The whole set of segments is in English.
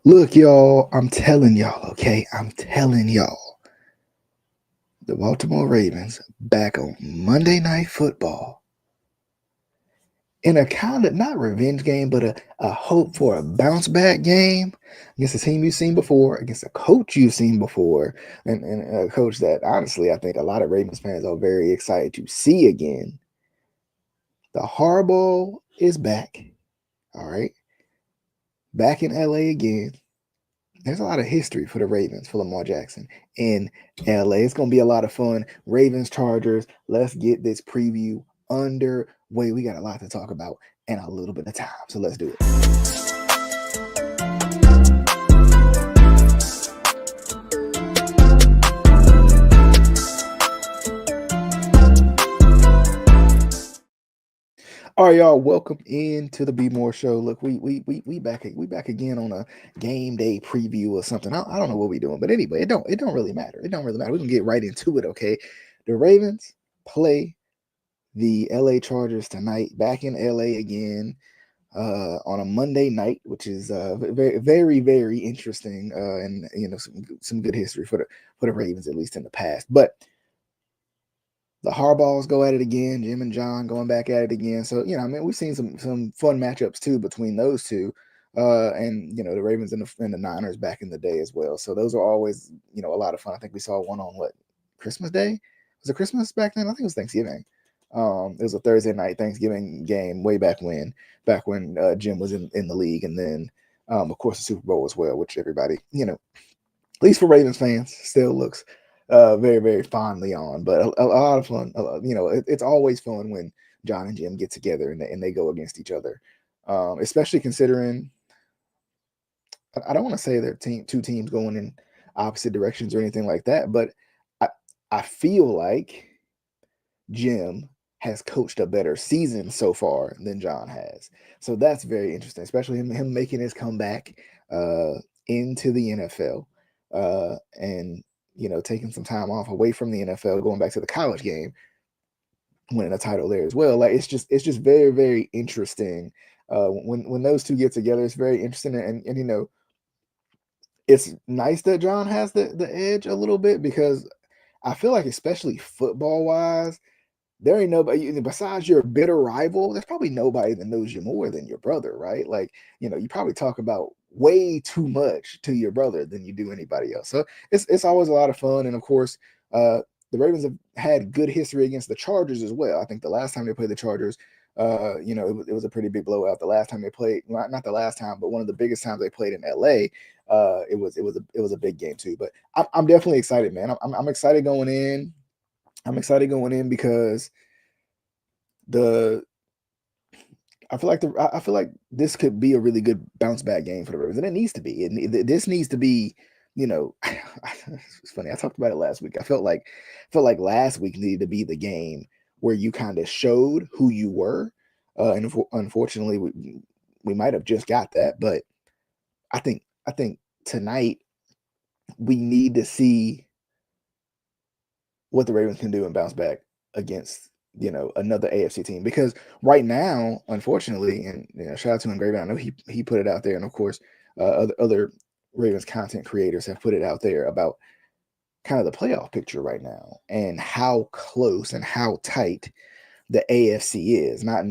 Look, y'all, I'm telling y'all, okay? I'm telling y'all. The Baltimore Ravens back on Monday Night Football in a kind of not revenge game, but a hope for a bounce back game against a team you've seen before, against a coach you've seen before, and a coach that honestly I think a lot of Ravens fans are very excited to see again. The Harbaugh is back. All right. Back in LA again. There's a lot of history for the Ravens for Lamar Jackson in LA. It's going to be a lot of fun. Ravens, Chargers. Let's get this preview underway. We got a lot to talk about and a little bit of time. So let's do it. All right, y'all. Welcome into the Be More Show. Look, we back again on a game day preview or something. I don't know what we're doing, but anyway, it don't really matter. It don't really matter. We can get right into it. Okay, the Ravens play the LA Chargers tonight, back in LA again on a Monday night, which is very interesting, and some good history for the Ravens, at least in the past. But the Harbaughs go at it again, Jim and John going back at it again. So I mean, we've seen some fun matchups too between those two. And the Ravens and the Niners back in the day as well. So those are always a lot of fun. I think we saw one on what, Christmas Day? Was it Christmas back then? I think it was Thanksgiving. It was a Thursday night Thanksgiving game way back when Jim was in the league, and then of course the Super Bowl as well, which everybody at least for Ravens fans still looks very fondly on. But a lot of fun. It's always fun when John and Jim get together and they go against each other, especially considering I don't want to say they're two teams going in opposite directions or anything like that, but I I feel like Jim has coached a better season so far than John has. So that's very interesting, especially him making his comeback uh, into the NFL, and taking some time off away from the NFL, going back to the college game, winning a title there as well. Like it's just very interesting when those two get together. It's very interesting, and it's nice that John has the edge a little bit because I feel like, especially football wise, there ain't nobody besides your bitter rival. There's probably nobody that knows you more than your brother, right? Like, you probably talk about way too much to your brother than you do anybody else. So it's always a lot of fun. And of course, the Ravens have had good history against the Chargers as well. I think the last time they played the Chargers, it was a pretty big blowout. The last time they played, not the last time, but one of the biggest times they played in LA, it was a big game too. But I'm definitely excited, man. I'm excited going in. I'm excited going in because the I feel like this could be a really good bounce back game for the Ravens, and it needs to be. This needs to be, it's funny. I talked about it last week. I felt like last week needed to be the game where you kind of showed who you were, and unfortunately, we might have just got that. But I think tonight we need to see what the Ravens can do and bounce back against another AFC team, because right now, unfortunately, and shout out to Engraven, I know he put it out there, and of course, other Ravens content creators have put it out there about kind of the playoff picture right now and how close and how tight the AFC is. Not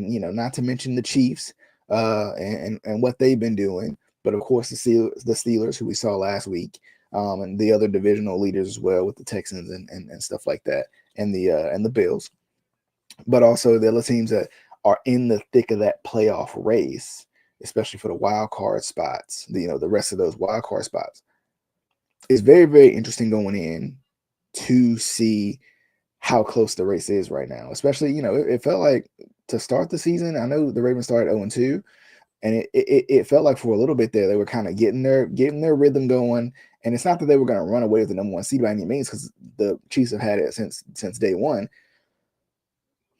to mention the Chiefs, and what they've been doing, but of course the Steelers who we saw last week, and the other divisional leaders as well with the Texans and stuff like that, and the Bills, but also the other teams that are in the thick of that playoff race, especially for the wild card spots. The rest of those wild card spots. It's very interesting going in to see how close the race is right now. Especially, it felt like to start the season. I know the Ravens started 0-2, and it felt like for a little bit there they were kind of getting their rhythm going. And it's not that they were going to run away with the number one seed by any means, because the Chiefs have had it since day one.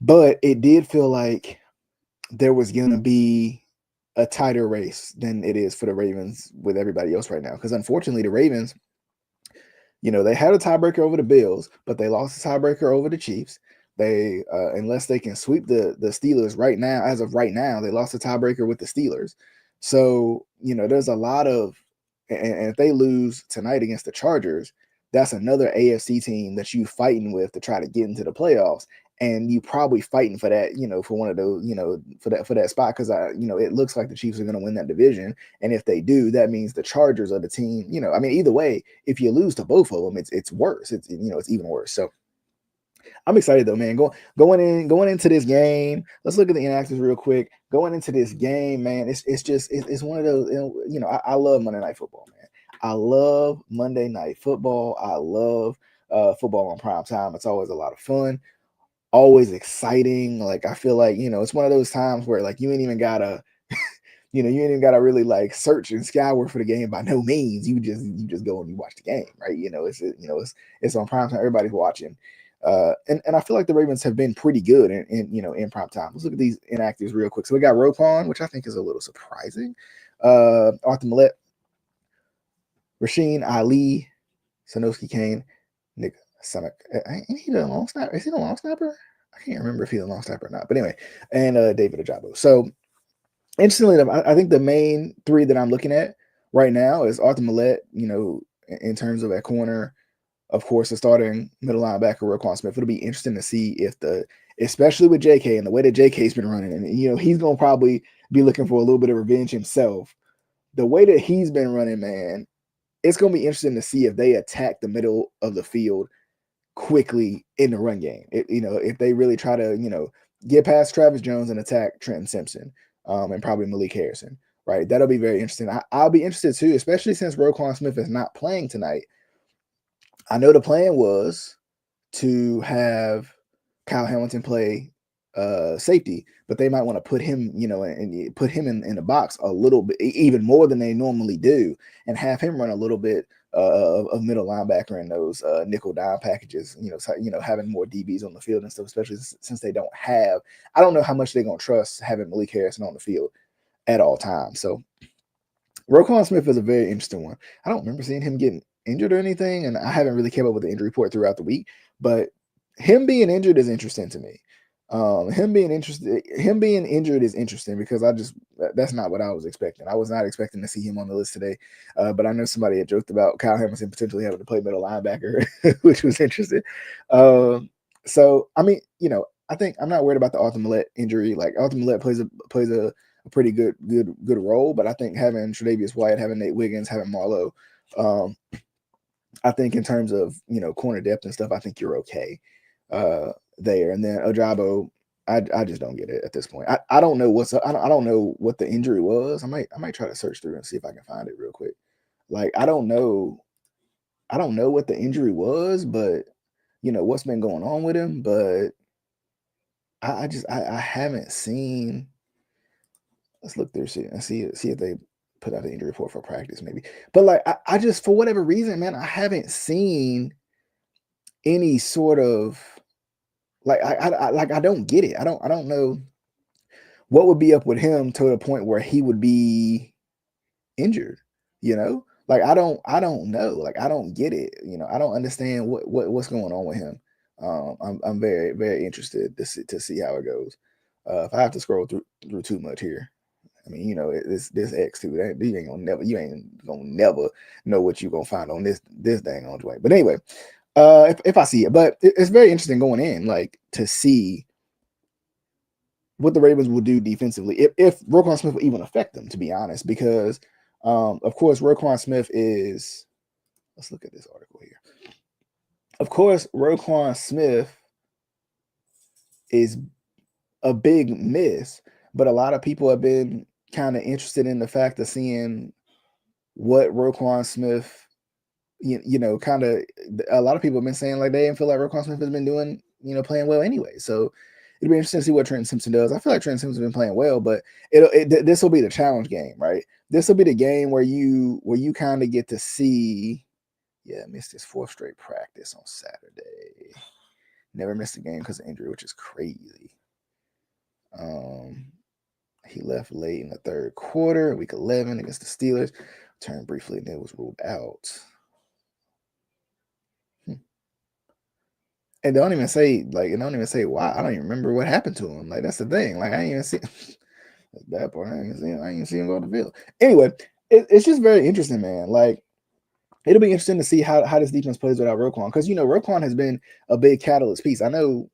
But it did feel like there was going to be a tighter race than it is for the Ravens with everybody else right now. Because unfortunately, the Ravens, they had a tiebreaker over the Bills, but they lost the tiebreaker over the Chiefs. They, unless they can sweep the Steelers right now, as of right now, they lost the tiebreaker with the Steelers. So there's a lot of and if they lose tonight against the Chargers, that's another AFC team that you fighting with to try to get into the playoffs. And you probably fighting for that, for one of those, for that spot, because it looks like the Chiefs are going to win that division, and if they do, that means the Chargers are the team. I mean, either way, if you lose to both of them, it's worse. It's even worse. So I'm excited though, man. Going into this game. Let's look at the inactives real quick. Going into this game, man, it's one of those. I love Monday Night Football, man. I love Monday Night Football. I love football on prime time. It's always a lot of fun, always exciting. Like I feel like it's one of those times where like you ain't even gotta. You ain't even gotta really like search and scour for the game by no means. You just go and you watch the game, right? It's on prime time. Everybody's watching. And I feel like the Ravens have been pretty good in prime time. Let's look at these inactives real quick. So we got Roquan, which I think is a little surprising. Arthur Millette, Rasheen Ali, Sanoski Kane, Nick Samak. Ain't he the long snapper? Is he the long snapper? I can't remember if he's a long snapper or not. But anyway, and David Ajabo. So interestingly enough, I think the main three that I'm looking at right now is Arthur Millette, in terms of at corner. Of course, the starting middle linebacker, Roquan Smith. It'll be interesting to see especially with JK and the way that JK's been running, and he's gonna probably be looking for a little bit of revenge himself. The way that he's been running, man, it's gonna be interesting to see if they attack the middle of the field quickly in the run game. If they really try to, get past Travis Jones and attack Trenton Simpson, and probably Malik Harrison, right? That'll be very interesting. I'll be interested too, especially since Roquan Smith is not playing tonight. I know the plan was to have Kyle Hamilton play safety, but they might want to put him, and put him in the box a little bit, even more than they normally do, and have him run a little bit of middle linebacker in those nickel dime packages. Having more DBs on the field and stuff, especially since they don't have. I don't know how much they're gonna trust having Malik Harrison on the field at all times. So Roquan Smith is a very interesting one. I don't remember seeing him getting injured or anything, and I haven't really kept up with the injury report throughout the week. But him being injured is interesting to me. Him being injured is interesting because that's not what I was expecting. I was not expecting to see him on the list today. But I know somebody had joked about Kyle Hamilton potentially having to play middle linebacker, which was interesting. So I mean, I think I'm not worried about the Arthur Millette injury. Like Arthur Millette plays a pretty good role, but I think having Tre'Davious White, having Nate Wiggins, having Marlowe, I think in terms of corner depth and stuff, I think you're okay there. And then Ojabo, I just don't get it at this point. I don't know I don't know what the injury was. I might try to search through and see if I can find it real quick. Like I don't know what the injury was, but what's been going on with him. But I haven't seen. Let's look through and see if they put out an injury report for practice, maybe. But like I just for whatever reason, man, I haven't seen any sort of I don't get it. I don't know what would be up with him to the point where he would be injured. Like I don't know. Like I don't get it. I don't understand what's going on with him. I'm very very interested to see how it goes. If I have to scroll through too much here. I mean, this X too. You ain't gonna never know what you're gonna find on this dang on way. But anyway, if I see it, but it's very interesting going in, like to see what the Ravens will do defensively if Roquan Smith will even affect them. To be honest, because of course Roquan Smith is. Let's look at this article here. Of course, Roquan Smith is a big miss, but a lot of people have been kind of interested in the fact of seeing what Roquan Smith, kind of a lot of people have been saying like they didn't feel like Roquan Smith has been doing, playing well anyway. So it'll be interesting to see what Trenton Simpson does. I feel like Trenton Simpson's been playing well, but this will be the challenge game, right? This will be the game where you kind of get to see. Yeah, missed his 4th straight practice on Saturday. Never missed a game because of injury, which is crazy. He left late in the 3rd quarter, week 11 against the Steelers. Turned briefly and then was ruled out. And they don't even say why. I don't even remember what happened to him. Like that's the thing. Like I ain't even see that part. I ain't even see him go to the field. Anyway, it's just very interesting, man. Like it'll be interesting to see how this defense plays without Roquan, because Roquan has been a big catalyst piece. I know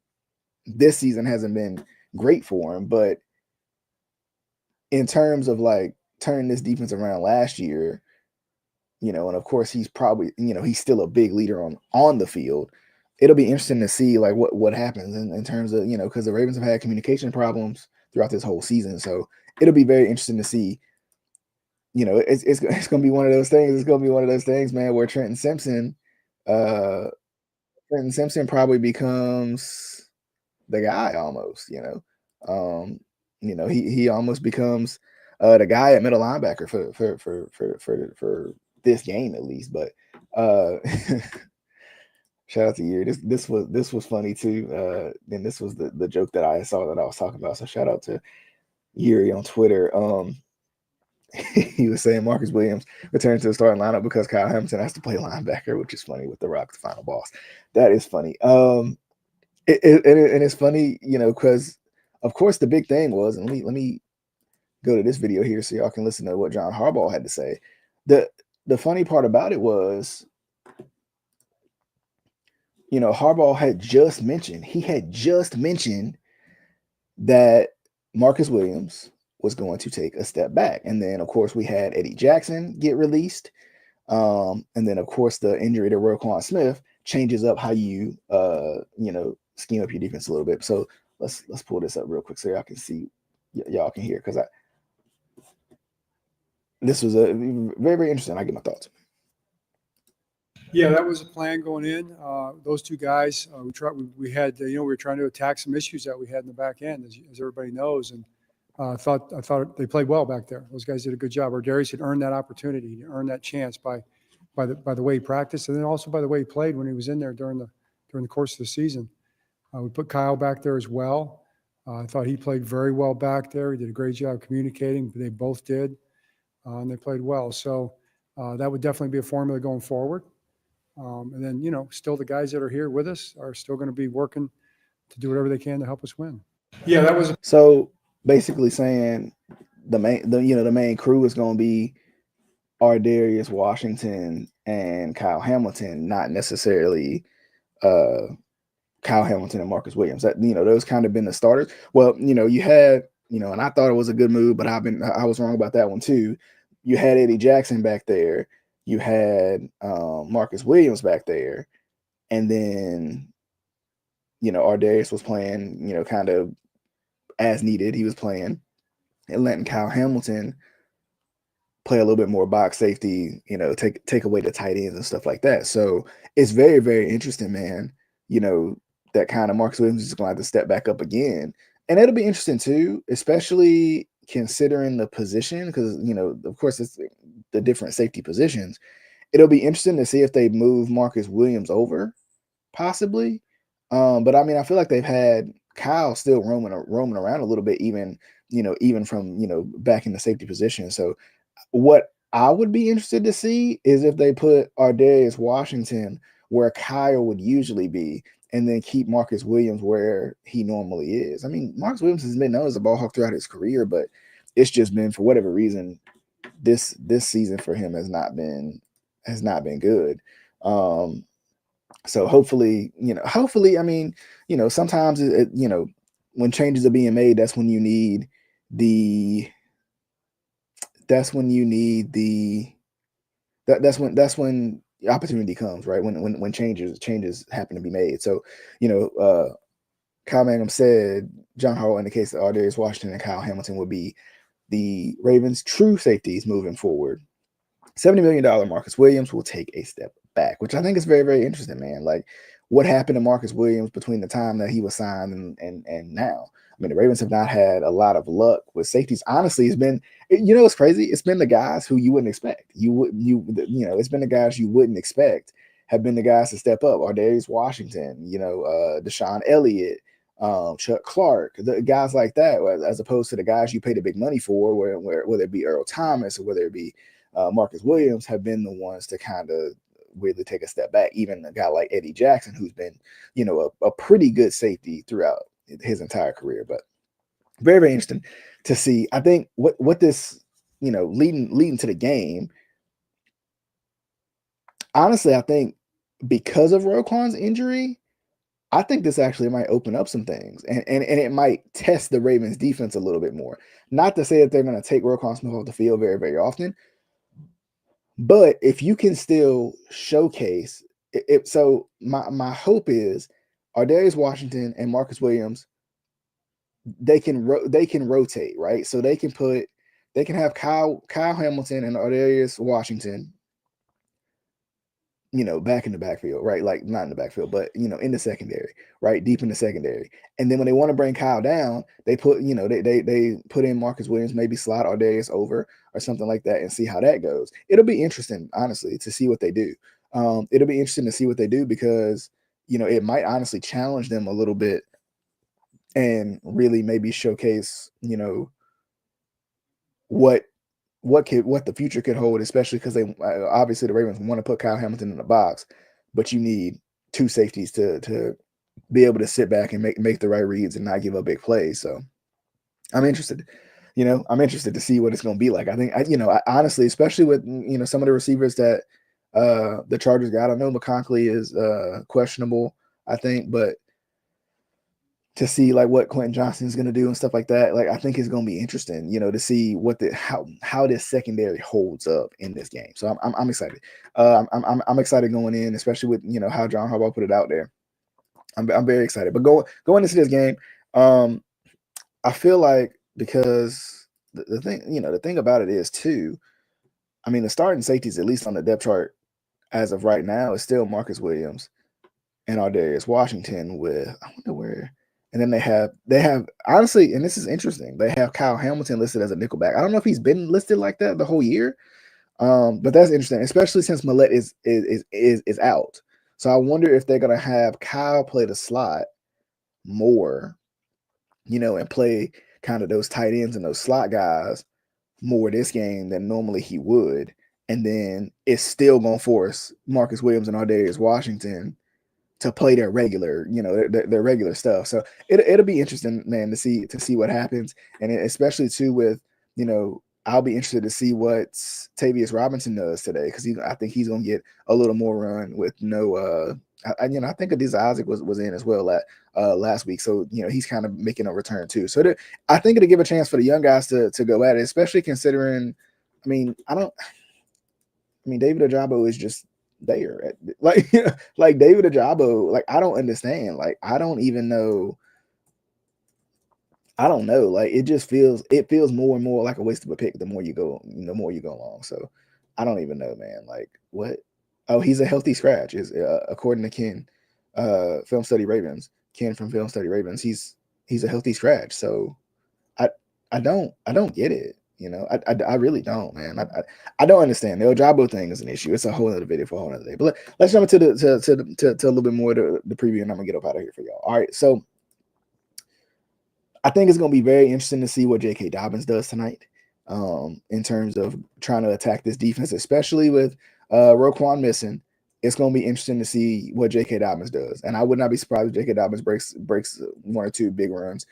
this season hasn't been great for him, but in terms of like turning this defense around last year, and of course he's probably, he's still a big leader on the field. It'll be interesting to see like what happens in terms of, because the Ravens have had communication problems throughout this whole season. So it'll be very interesting to see. It's going to be one of those things. It's going to be one of those things, man, where uh, Trenton Simpson probably becomes the guy almost. He almost becomes the guy at middle linebacker for this game at least. But shout out to you. This was funny too. And this was the joke that I saw that I was talking about. So shout out to Yuri on Twitter. He was saying Marcus Williams returned to the starting lineup because Kyle Hamilton has to play linebacker, which is funny with the Rock, the final boss. That is funny. And it's funny, because of course the big thing was, and let me go to this video here so y'all can listen to what John Harbaugh had to say. The funny part about it was, Harbaugh had just mentioned that Marcus Williams was going to take a step back. And then, of course, we had Eddie Jackson get released. And then, of course, the injury to Roquan Smith changes up how you, scheme up your defense a little bit. So let's pull this up real quick so y'all can see, y'all can hear, because this was a very, very interesting. I get my thoughts. Yeah, that was a plan going in. Those two guys, we had, we were trying to attack some issues that we had in the back end, as everybody knows. And I thought they played well back there. Those guys did a good job. Darius had earned that opportunity, he earned that chance by the way he practiced, and then also by the way he played when he was in there during the course of the season. We put Kyle back there as well. I thought he played very well back there. He did a great job communicating. They both did, and they played well. So that would definitely be a formula going forward. And then, still the guys that are here with us are still going to be working to do whatever they can to help us win. Yeah, that was so basically saying the main crew is going to be Ardarius Washington and Kyle Hamilton, not necessarily Kyle Hamilton and Marcus Williams. That those kind of been the starters. Well, you had and I thought it was a good move, but I was wrong about that one too. You had Eddie Jackson back there. You had Marcus Williams back there, and then Ardarius was playing kind of as needed. He was playing and letting Kyle Hamilton play a little bit more box safety, take away the tight ends and stuff like that. So it's very, very interesting, man. That kind of Marcus Williams is going to have to step back up again. And it'll be interesting too, especially considering the position, because, of course, it's the different safety positions. It'll be interesting to see if they move Marcus Williams over, possibly. But I mean, I feel like they've had Kyle still roaming around a little bit, even from back in the safety position. So what I would be interested to see is if they put Ardarius Washington where Kyle would usually be, and then keep Marcus Williams where he normally is. I mean, Marcus Williams has been known as a ball hawk throughout his career, but it's just been, for whatever reason, this season for him has not been good. So hopefully, I mean, sometimes when changes are being made, that's when you need the that's when the opportunity comes, right? When changes happen to be made. So, Kyle Mangum said John Harbaugh indicates that Ardarius Washington and Kyle Hamilton would be the Ravens' true safeties moving forward. $70 million Marcus Williams will take a step back, which I think is very, very interesting, man. Like, what happened to Marcus Williams between the time that he was signed and now? I mean, the Ravens have not had a lot of luck with safeties. Honestly, it's been, it's crazy. It's been the guys who you wouldn't expect. It's been the guys you wouldn't expect have been the guys to step up. Ardarius Washington, Deshaun Elliott, Chuck Clark, the guys like that, as opposed to the guys you paid the big money for, whether it be Earl Thomas or whether it be Marcus Williams, have been the ones to kind of really take a step back. Even a guy like Eddie Jackson, who's been, a pretty good safety throughout his entire career. But very, very interesting to see. I think what this leading to the game. Honestly, I think because of Roquan's injury, I think this actually might open up some things, and it might test the Ravens defense a little bit more. Not to say that they're going to take Roquan Smith off the field very, very often, but if you can still showcase it, so my hope is Ardarius Washington and Marcus Williams, they can rotate, right? So they can have Kyle Hamilton and Ardarius Washington, back in the backfield, right? Like not in the backfield, but in the secondary, right? Deep in the secondary. And then when they want to bring Kyle down, they put, they put in Marcus Williams, maybe slide Ardarius over or something like that and see how that goes. It'll be interesting, honestly, to see what they do. It'll be interesting to see what they do because, it might honestly challenge them a little bit and really maybe showcase, what the future could hold, especially because they obviously the Ravens want to put Kyle Hamilton in the box, but you need two safeties to be able to sit back and make the right reads and not give up big plays. So I'm interested. I'm interested to see what it's going to be like. I think I honestly, especially with some of the receivers that the Chargers got. I know McConkley is questionable, I think, but to see like what Quentin Johnson is going to do and stuff like that. Like, I think it's going to be interesting, to see what how this secondary holds up in this game. So I'm excited. I'm excited going in, especially with, how John Harbaugh put it out there. I'm very excited, but going into this game, I feel like because the thing about it is too, I mean, the starting safeties, at least on the depth chart as of right now, is still Marcus Williams and Ardarius Washington with, I wonder where. And then they have honestly, and this is interesting, they have Kyle Hamilton listed as a nickelback. I don't know if he's been listed like that the whole year, but that's interesting, especially since Millette is out. So I wonder if they're gonna have Kyle play the slot more, and play kind of those tight ends and those slot guys more this game than normally he would. And then it's still gonna force Marcus Williams and Ardarius Washington to play their regular, their regular stuff. So it'll be interesting, man, to see what happens, and especially too with, I'll be interested to see what Tavius Robinson does today because I think he's gonna get a little more run with no. I think Adisa Isaac was in as well last week, so he's kind of making a return too. So I think it'll give a chance for the young guys to go at it, especially considering. I mean, David Ojabo is just there like David Ojabo, like I don't understand, like I don't know, like it feels more and more like a waste of a pick the more you go along. So I don't even know, man, like what. Oh, he's a healthy scratch is according to Ken Film Study Ravens. Ken from Film Study Ravens, he's a healthy scratch. So I don't get it. I really don't, man. I don't understand. The Ojabo thing is an issue. It's a whole other video for a whole other day. But let's jump into to a little bit more to the preview, and I'm gonna get up out of here for y'all. All right, so I think it's gonna be very interesting to see what J.K. Dobbins does tonight, in terms of trying to attack this defense, especially with Roquan missing. It's gonna be interesting to see what J.K. Dobbins does, and I would not be surprised if J.K. Dobbins breaks one or two big runs.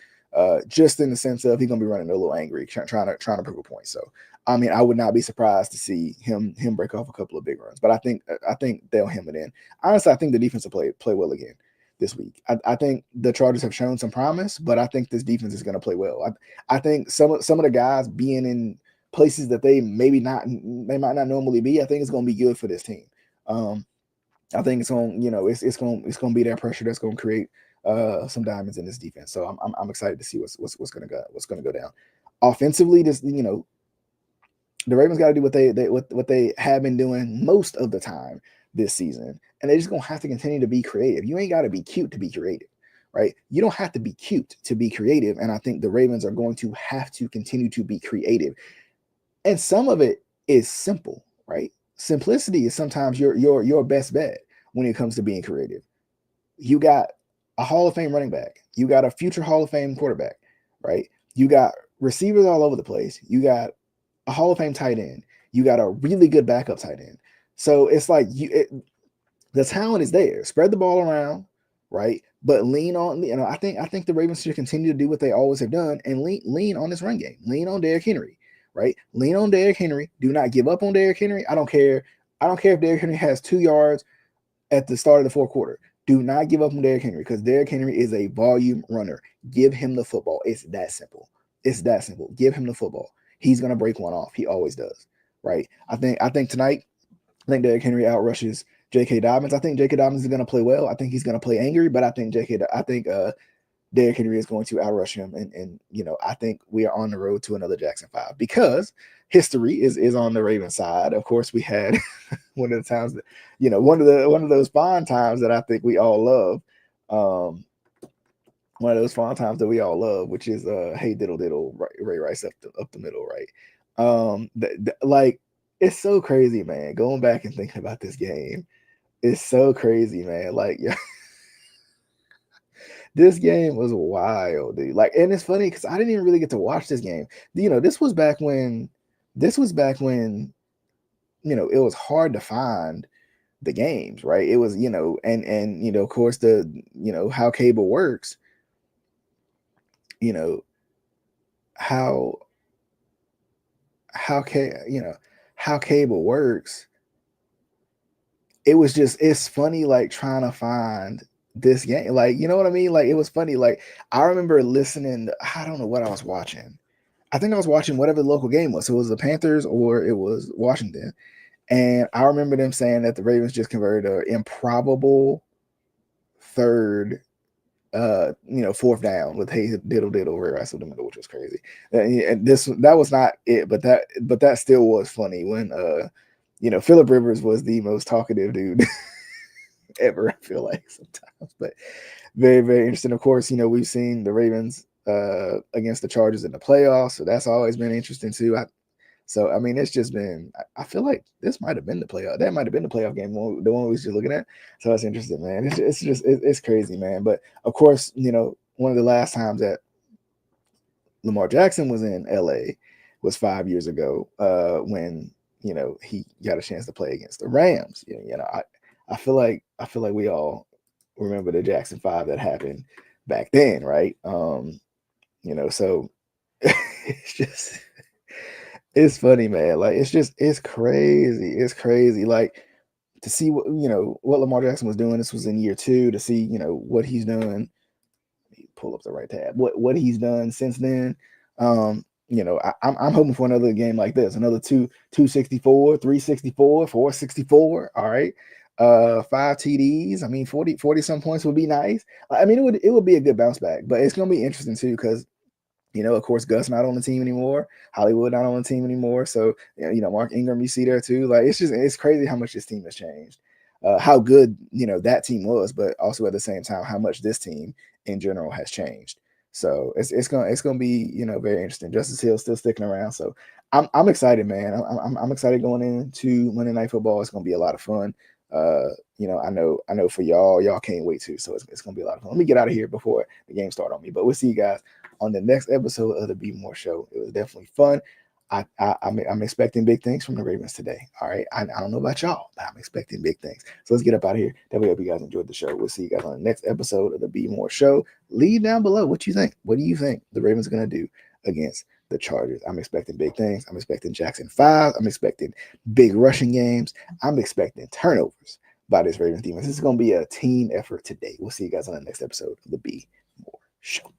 Just in the sense of he's gonna be running a little angry, trying to prove a point. So, I mean, I would not be surprised to see him break off a couple of big runs. But I think they'll hem it in. Honestly, I think the defense will play well again this week. I think the Chargers have shown some promise, but I think this defense is going to play well. I think some of the guys being in places that they might not normally be, I think it's going to be good for this team. I think it's going, it's going to be that pressure that's going to create some diamonds in this defense. So I'm excited to see what's going to go down. Offensively, this, the Ravens got to do what they have been doing most of the time this season, and they're just gonna have to continue to be creative. You ain't got to be cute to be creative, right? You don't have to be cute to be creative, and I think the Ravens are going to have to continue to be creative. And some of it is simple, right? Simplicity is sometimes your best bet when it comes to being creative. You got a Hall of Fame running back, you got a future Hall of Fame quarterback, right? You got receivers all over the place. You got a Hall of Fame tight end. You got a really good backup tight end. So it's like the talent is there. Spread the ball around, right? But lean on, I think the Ravens should continue to do what they always have done and lean on this run game. Lean on Derrick Henry, right? Lean on Derrick Henry. Do not give up on Derrick Henry. I don't care. I don't care if Derrick Henry has 2 yards at the start of the fourth quarter. Do not give up on Derrick Henry because Derrick Henry is a volume runner. Give him the football. It's that simple. It's that simple. Give him the football. He's gonna break one off. He always does, right? I think tonight, I think Derrick Henry outrushes J.K. Dobbins. I think J.K. Dobbins is gonna play well. I think he's gonna play angry, but I think Derrick Henry is going to outrush him, and I think we are on the road to another Jackson 5 because history is on the Ravens side. Of course, we had one of the times that one of those fond times that I think we all love. One of those fond times that we all love, which is hey diddle diddle Ray Rice up the middle, right? Like it's so crazy, man. Going back and thinking about this game, it's so crazy, man. Like yeah. This game was wild, dude. Like, and it's funny because I didn't even really get to watch this game. This was back when it was hard to find the games, right? It was, and of course how cable works, how how cable works. It's funny, like trying to find this game, like, you know what I mean? Like, it was funny. Like, I remember listening I don't know what I was watching. I think I was watching whatever the local game was. So it was the Panthers or it was Washington. And I remember them saying that the Ravens just converted an improbable third, fourth down with hey diddle diddle Ray Rice in the middle, which was crazy. And that was not it, but that still was funny when Philip Rivers was the most talkative dude ever, I feel like sometimes. But very, very interesting. Of course, we've seen the Ravens against the Chargers in the playoffs, so that's always been interesting too. I mean, it's just been. I feel like this might have been the playoff. That might have been the playoff game, the one we was just looking at. So that's interesting, man. It's crazy, man. But of course, one of the last times that Lamar Jackson was in LA was 5 years ago, when he got a chance to play against the Rams. I feel like we all remember the Jackson 5 that happened back then, right? So it's just it's funny, man. Like it's crazy. It's crazy. Like to see what Lamar Jackson was doing. This was in year 2 to see what he's done. Pull up the right tab. What he's done since then. I'm hoping for another game like this, another 264, 364, 464. All right. 5 TDs. I mean, 40 some points would be nice. I mean, it would be a good bounce back, but it's gonna be interesting too, because of course, Gus not on the team anymore. Hollywood not on the team anymore. So, Mark Ingram, you see there too. Like, it's crazy how much this team has changed. How good, that team was, but also at the same time, how much this team in general has changed. So it's gonna be, very interesting. Justice Hill still sticking around. So I'm excited, man. I'm excited going into Monday Night Football. It's gonna be a lot of fun. I know for y'all can't wait to. So it's gonna be a lot of fun. Let me get out of here before the game start on me. But we'll see you guys on the next episode of the Be More Show. It was definitely fun. I'm expecting big things from the Ravens today. All right. I don't know about y'all, but I'm expecting big things. So let's get up out of here. Definitely hope you guys enjoyed the show. We'll see you guys on the next episode of the Be More Show. Leave down below what you think. What do you think the Ravens are going to do against the Chargers? I'm expecting big things. I'm expecting Jackson 5. I'm expecting big rushing games. I'm expecting turnovers by this Ravens defense. This is going to be a team effort today. We'll see you guys on the next episode of the Be More Show.